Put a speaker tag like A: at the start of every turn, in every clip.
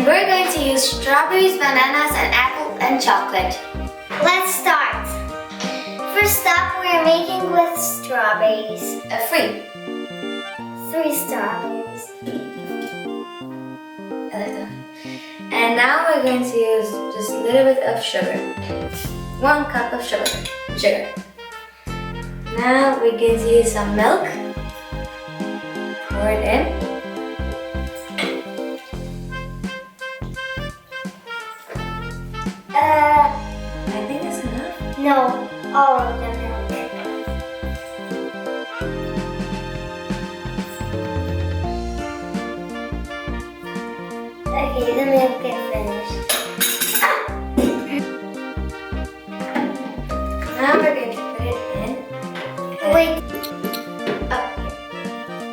A: And we're going to use strawberries, bananas, and apple and chocolate.
B: Let's start. First up, we're making with strawberries.
A: 3.
B: 3 strawberries.
A: And now we're going to use just a little bit of sugar. 1 cup of sugar. Now we're going to use some milk. Pour it in. I think that's enough.
B: No, all of the milk. Okay, the milk is finished.
A: Now we're going to put it in.
B: Wait.
A: Up here.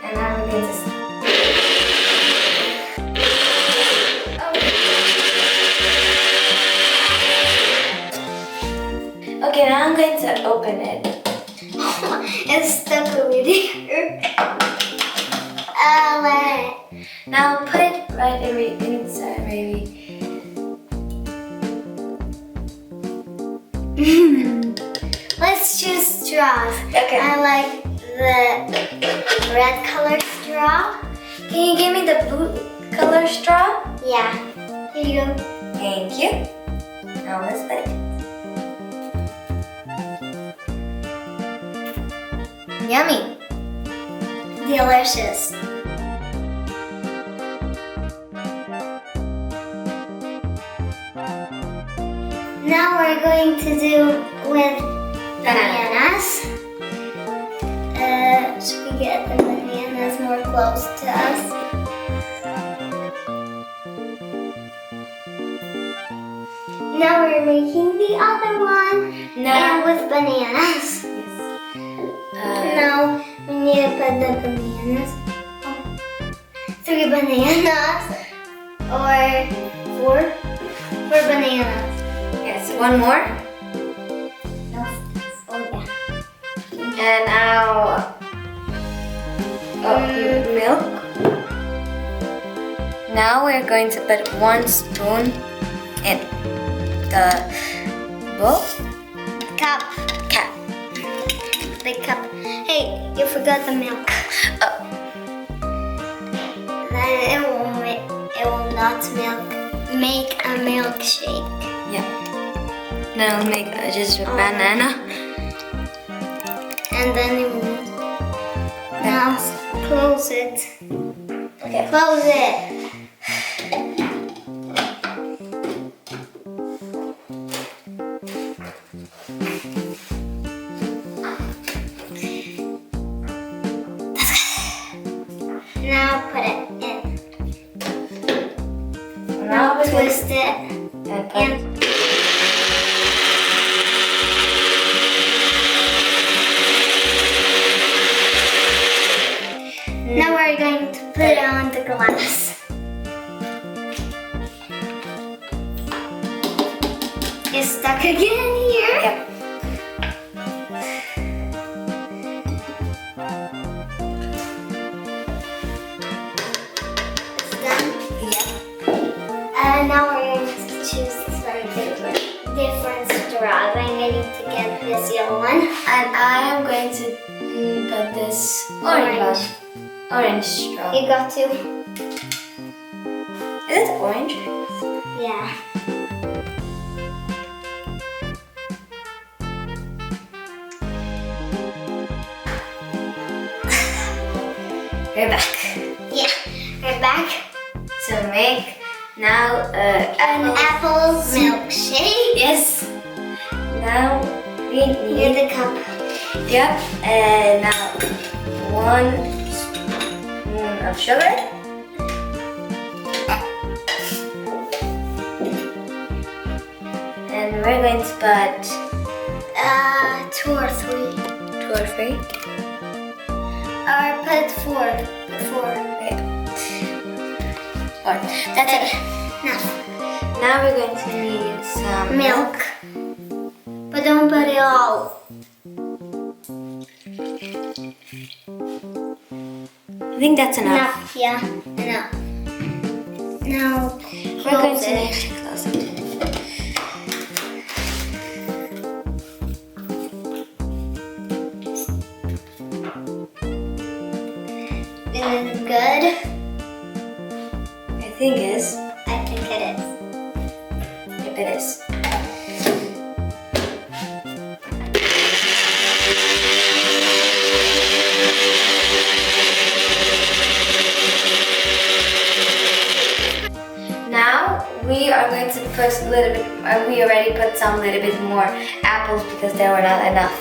A: And now we're going to... Okay, now I'm going to open it.
B: It's stuck over there.
A: Now put it right inside, maybe.
B: Let's choose straws.
A: Okay.
B: I like the red color straw.
A: Can you give me the blue color straw?
B: Yeah. Here you go.
A: Thank you. Now let's put it. Yummy.
B: Delicious. Now we're going to do with bananas. Should we get the bananas more close to us? Now we're making the other one. And with bananas. Now we need to put the bananas. 3 bananas or 4 bananas.
A: Yes, 1 more.
B: No. Oh yeah.
A: And now milk. Now we're going to put 1 spoon in the bowl.
B: Cup. Big cup. Hey, you forgot the milk.
A: Oh.
B: Then it will not make a milkshake.
A: Yeah. Now we'll make just a banana.
B: And then it will. Now close it.
A: Okay.
B: Close it. Now put it in. Now twist it and now we're going to put it on the glass. It's stuck again here.
A: Yep.
B: Now we're going to choose some different straws. I'm going to get this yellow one.
A: And I am going to put this orange straw.
B: You got 2?
A: Is it orange?
B: Yeah.
A: We're back.
B: Yeah, we're back.
A: To make now
B: An apple milkshake.
A: Yes. Now we
B: Here's
A: need
B: the cup.
A: Yep. And now 1 spoon of sugar. And we're going to put
B: 2 or 3.
A: 2 or 3.
B: Or put 4. 4.
A: Okay. Or that's it.
B: Enough.
A: Now we're going to need some
B: Milk. But don't put it all.
A: I think that's enough.
B: Enough, yeah, enough. Now
A: We're going
B: close
A: to
B: it.
A: need to close it.
B: Is it good?
A: I think it is.
B: I think it is.
A: Yep, it is. Now we are going to put a little bit, we already put some little bit more apples because there were not enough.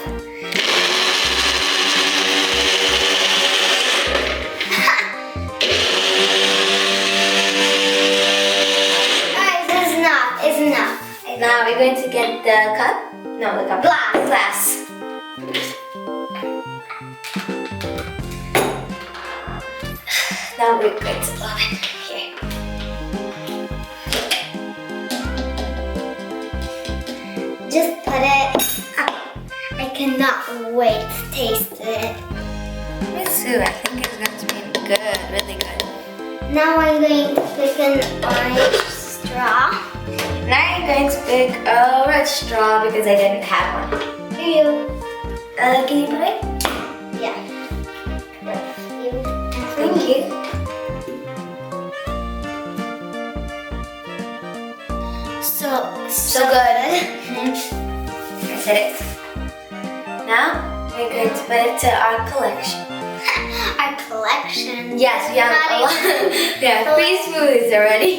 B: Alright, that's enough. It's enough.
A: Now we're going to get the cup. No, the cup. Glass. Now we're going to blow it here.
B: Just put it up. I cannot wait to taste it.
A: Me too. I think it's going to be good, really good.
B: Now I'm going to pick an orange straw.
A: Now I'm going to pick a red straw because I didn't have one.
B: Here you.
A: Can you put it?
B: Yeah. You.
A: Thank you.
B: So
A: good. I said it. Now we're going to put it to our collection.
B: Our collection.
A: Yes, we have a lot. Yeah, 3 smoothies already.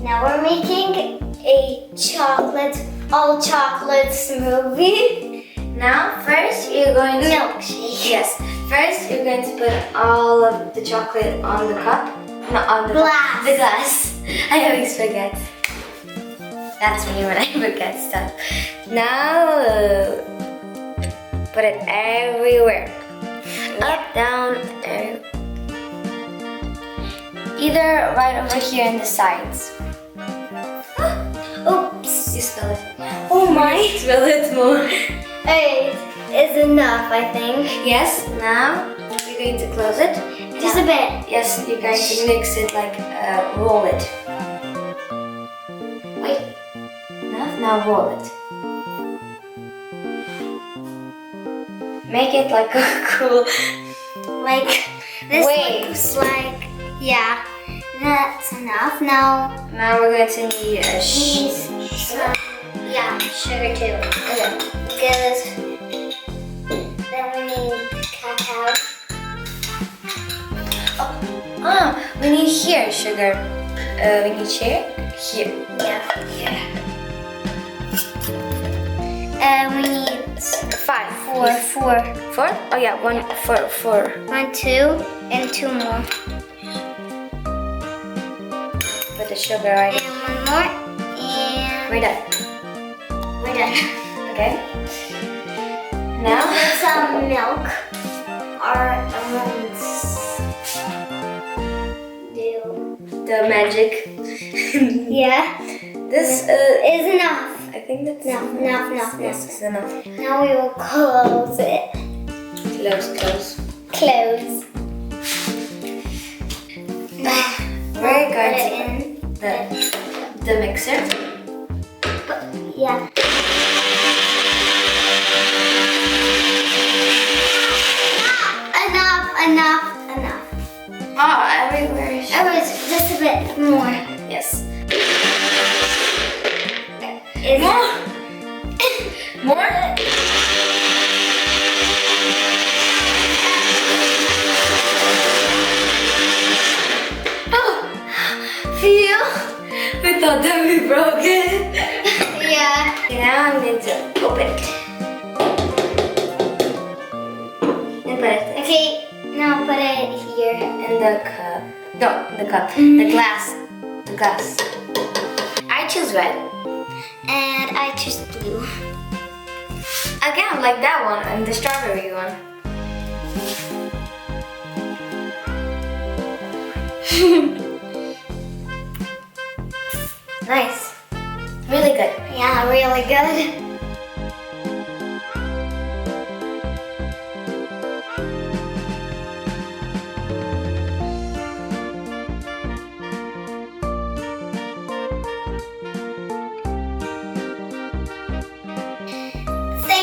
B: Now we're making a all chocolate smoothie.
A: Now, first you're going to
B: Milkshake.
A: Yes. First, you're going to put all of the chocolate on the cup. No, on the
B: Glass.
A: The glass. I always forget. That's me when I forget stuff. Now, put it everywhere. Up, down, either right over here in the sides.
B: Oops.
A: You spill it.
B: Oh my.
A: Spill it more.
B: 8 is enough, I think.
A: Yes. Now you're going to close it.
B: Just a bit.
A: Yes, you're going to mix it like roll it. Wait. Now roll it. Make it like a cool.
B: Like this
A: Wait.
B: looks like, yeah, that's enough. Now
A: Now we're going to need a
B: some, yeah, sugar too.
A: Okay.
B: Good. Then we need cacao.
A: We need here sugar. We need here.
B: Yeah. And we need
A: 5.
B: 4.
A: 4? Oh yeah, 1, 4.
B: 1, 2, and 2 more.
A: Put the sugar right.
B: And 1 more. And
A: We're done.
B: we're done.
A: Okay. Now
B: Put some milk. Our almonds do.
A: the magic.
B: Yeah.
A: This
B: Is enough.
A: I think that's
B: Enough.
A: Yes, it's enough.
B: Now we will close it.
A: Close.
B: Close.
A: We're
B: Put
A: going
B: it
A: to
B: in.
A: the mixer.
B: Yeah. Enough.
A: Oh, everywhere.
B: It was just a bit more.
A: Yes.
B: Is
A: More. Oh, feel? We thought that we broke it.
B: Yeah.
A: Okay, now I'm going to open it. And put it
B: Okay, now put it here.
A: in the cup. No, the cup. The glass. I choose red.
B: And I choose blue.
A: Again, like that one and the strawberry one. Nice. Really good.
B: Yeah, really good.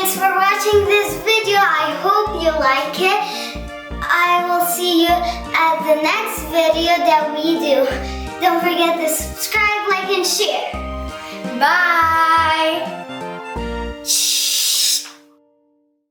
B: thanks for watching this video. I hope you like it. I will see you at the next video that we do. Don't forget to subscribe, like, and share.
A: Bye!